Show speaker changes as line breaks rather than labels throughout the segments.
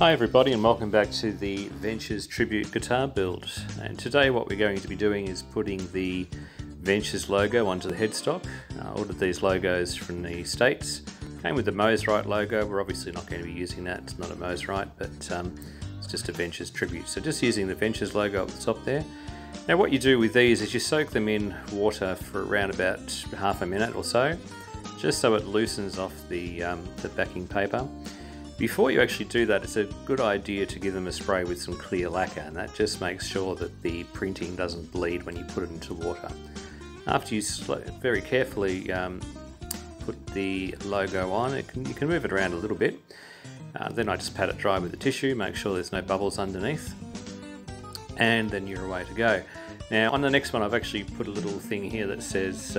Hi everybody and welcome back to the Ventures Tribute guitar build, and today what we're going to be doing is putting the Ventures logo onto the headstock. I ordered these logos from the States. Came with the Mosrite logo. We're obviously not going to be using that, it's not a Mosrite, but it's just a Ventures Tribute. So just using the Ventures logo up the top there. Now what you do with these is you soak them in water for around about half a minute or so, just so it loosens off the backing paper. Before you actually do that, it's a good idea to give them a spray with some clear lacquer, and that just makes sure that the printing doesn't bleed when you put it into water. After you very carefully put the logo on, you can move it around a little bit. Then I just pat it dry with a tissue, make sure there's no bubbles underneath, and then you're away to go. Now on the next one I've actually put a little thing here that says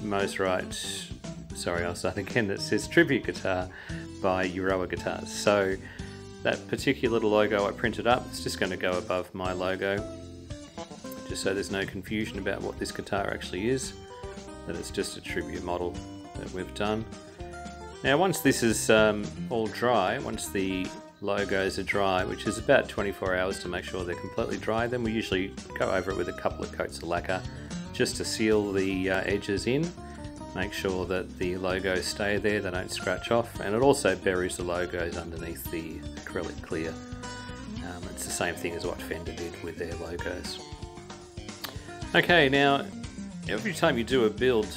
Mosrite, sorry I'll start again, that says Tribute Guitar by Euroa guitars. So that particular little logo I printed up, it's just going to go above my logo, just so there's no confusion about what this guitar actually is, that it's just a tribute model that we've done. Now once this is all dry, once the logos are dry, which is about 24 hours to make sure they're completely dry, then we usually go over it with a couple of coats of lacquer just to seal the edges in. Make sure that the logos stay there, they don't scratch off, and it also buries the logos underneath the acrylic clear. It's the same thing as what Fender did with their logos. Okay, now every time you do a build,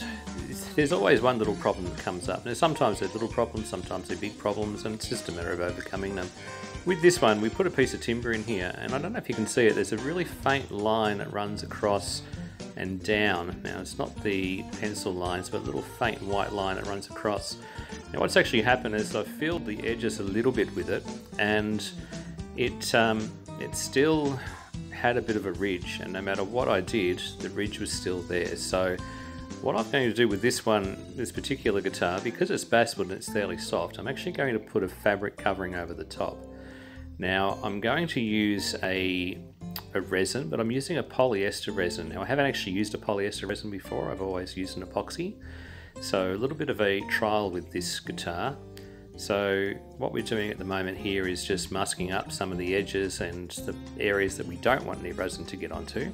there's always one little problem that comes up. Now sometimes they're little problems, sometimes they're big problems, and it's just a matter of overcoming them. With this one, we put a piece of timber in here, and I don't know if you can see it, there's a really faint line that runs across and down. Now it's not the pencil lines, but a little faint white line that runs across. Now what's actually happened is I've filled the edges a little bit with it, and it still had a bit of a ridge, and no matter what I did, the ridge was still there. So what I'm going to do with this one, this particular guitar, because it's basswood and it's fairly soft, I'm actually going to put a fabric covering over the top. Now I'm going to use a resin, but I'm using a polyester resin. Now I haven't actually used a polyester resin before, I've always used an epoxy. So a little bit of a trial with this guitar. So what we're doing at the moment here is just masking up some of the edges and the areas that we don't want any resin to get onto.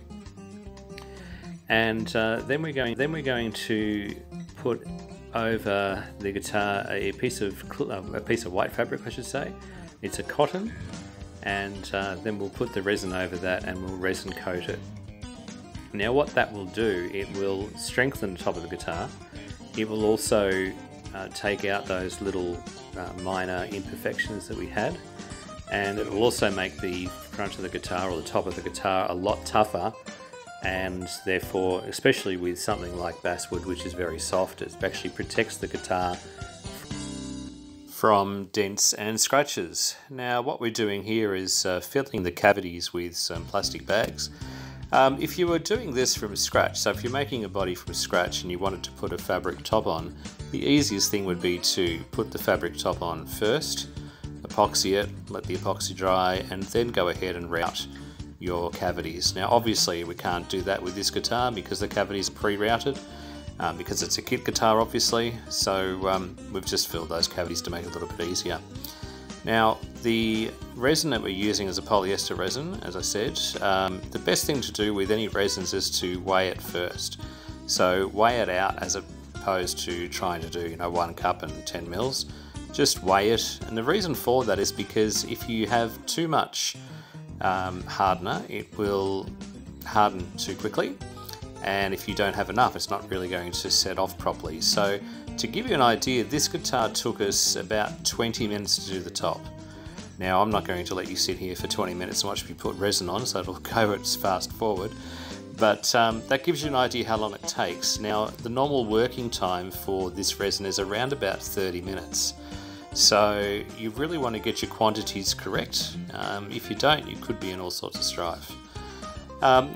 And then we're going to put over the guitar a piece of white fabric, I should say. It's a cotton, and then we'll put the resin over that and we'll resin coat it. Now what that will do, it will strengthen the top of the guitar. It will also take out those little minor imperfections that we had, and it will also make the front of the guitar or the top of the guitar a lot tougher, and therefore, especially with something like basswood, which is very soft, it actually protects the guitar from dents and scratches. Now what we're doing here is filling the cavities with some plastic bags. If you were doing this from scratch, so if you're making a body from scratch and you wanted to put a fabric top on, the easiest thing would be to put the fabric top on first, epoxy it, let the epoxy dry, and then go ahead and route your cavities. Now obviously we can't do that with this guitar because the cavities are pre-routed. Because it's a kit guitar obviously, so we've just filled those cavities to make it a little bit easier. Now the resin that we're using is a polyester resin, as I said. The best thing to do with any resins is to weigh it first. So weigh it out as opposed to trying to do 1 cup and 10 mils. Just weigh it, and the reason for that is because if you have too much hardener, it will harden too quickly. And if you don't have enough, it's not really going to set off properly. So to give you an idea, this guitar took us about 20 minutes to do the top. Now I'm not going to let you sit here for 20 minutes and watch me put resin on, so it'll go as fast forward. But that gives you an idea how long it takes. Now the normal working time for this resin is around about 30 minutes. So you really want to get your quantities correct. If you don't, you could be in all sorts of strife.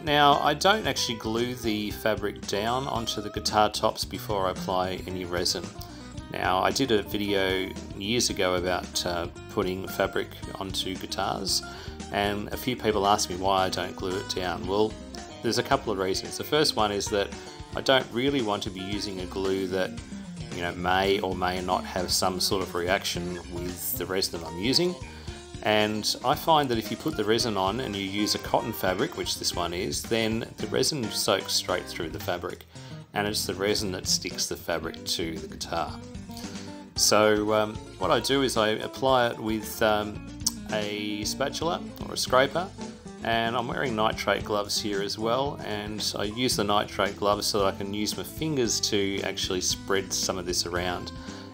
Now I don't actually glue the fabric down onto the guitar tops before I apply any resin. Now I did a video years ago about putting fabric onto guitars, and a few people asked me why I don't glue it down. Well, there's a couple of reasons. The first one is that I don't really want to be using a glue that may or may not have some sort of reaction with the resin that I'm using. And I find that if you put the resin on and you use a cotton fabric, which this one is, then the resin soaks straight through the fabric, and it's the resin that sticks the fabric to the guitar. So what I do is I apply it with a spatula or a scraper, and I'm wearing nitrate gloves here as well, and I use the nitrate gloves so that I can use my fingers to actually spread some of this around.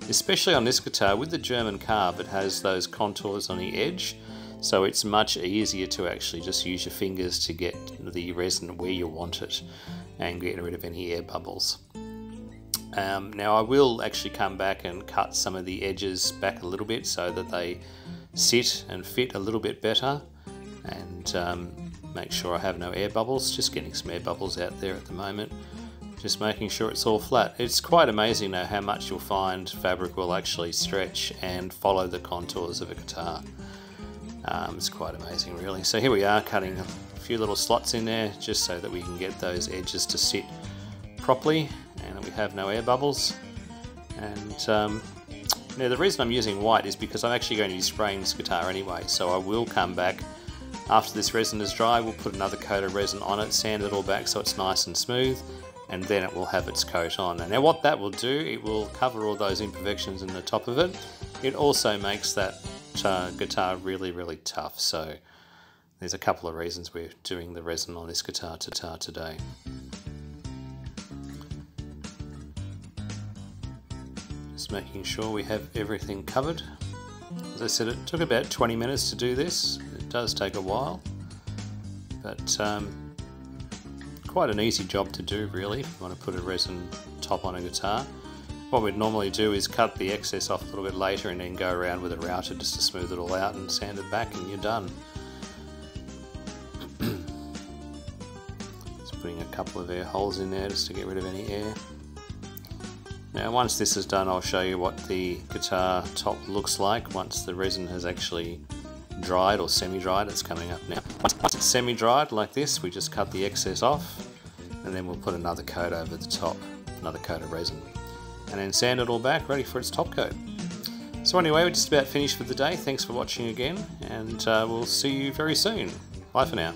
Especially on this guitar, with the German carb, it has those contours on the edge, so it's much easier to actually just use your fingers to get the resin where you want it and get rid of any air bubbles. Now I will actually come back and cut some of the edges back a little bit so that they sit and fit a little bit better, and make sure I have no air bubbles. Just getting some air bubbles out there at the moment. Just making sure it's all flat. It's quite amazing though how much you'll find fabric will actually stretch and follow the contours of a guitar. It's quite amazing really. So here we are, cutting a few little slots in there just so that we can get those edges to sit properly and we have no air bubbles. And now the reason I'm using white is because I'm actually going to be spraying this guitar anyway, so I will come back after this resin is dry. We'll put another coat of resin on it, sand it all back so it's nice and smooth, and then it will have its coat on. And now what that will do, it will cover all those imperfections in the top of it. It also makes that guitar really tough. So there's a couple of reasons we're doing the resin on this guitar today. Just making sure we have everything covered. As I said, it took about 20 minutes to do this. It does take a while, but quite an easy job to do really if you want to put a resin top on a guitar. What we'd normally do is cut the excess off a little bit later and then go around with a router just to smooth it all out and sand it back, and you're done. Just putting a couple of air holes in there just to get rid of any air. Now once this is done, I'll show you what the guitar top looks like once the resin has actually dried or semi-dried. It's coming up now. Once it's semi-dried like this, we just cut the excess off and then we'll put another coat over the top, another coat of resin, and then sand it all back, ready for its top coat. So anyway, we're just about finished for the day. Thanks for watching again, and we'll see you very soon. Bye for now.